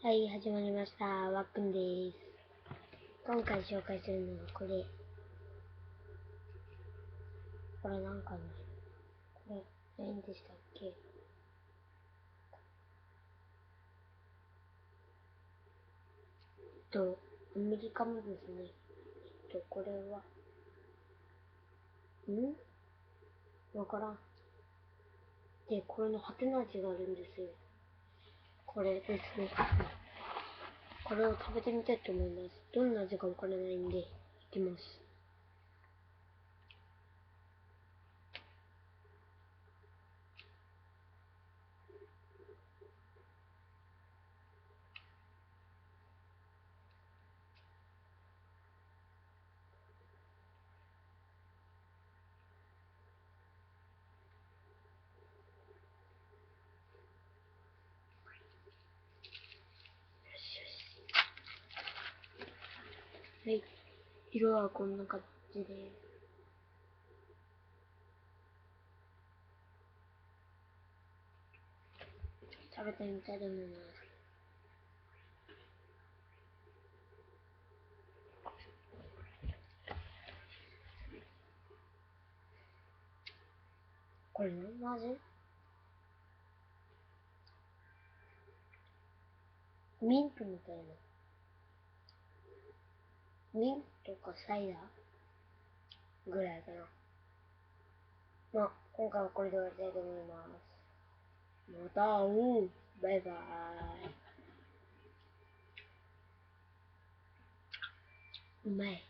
はい、始まりました。わっくんです。今回紹介するのはこれ。これなんかね、これ、何でしたっけ？アメリカのですね。これは、わからん。で、これのハテナ字があるんですよ。これですね。これを食べてみたいと思います。どんな味かわからないんで、いきます。はい。色はこんな感じです。食べてみたいと思います。これ何の味？ミントみたいな。ミントかサイダーぐらいかな。まあ、今回はこれで終わりたいと思います。また会おう。バイバーイ。うまい。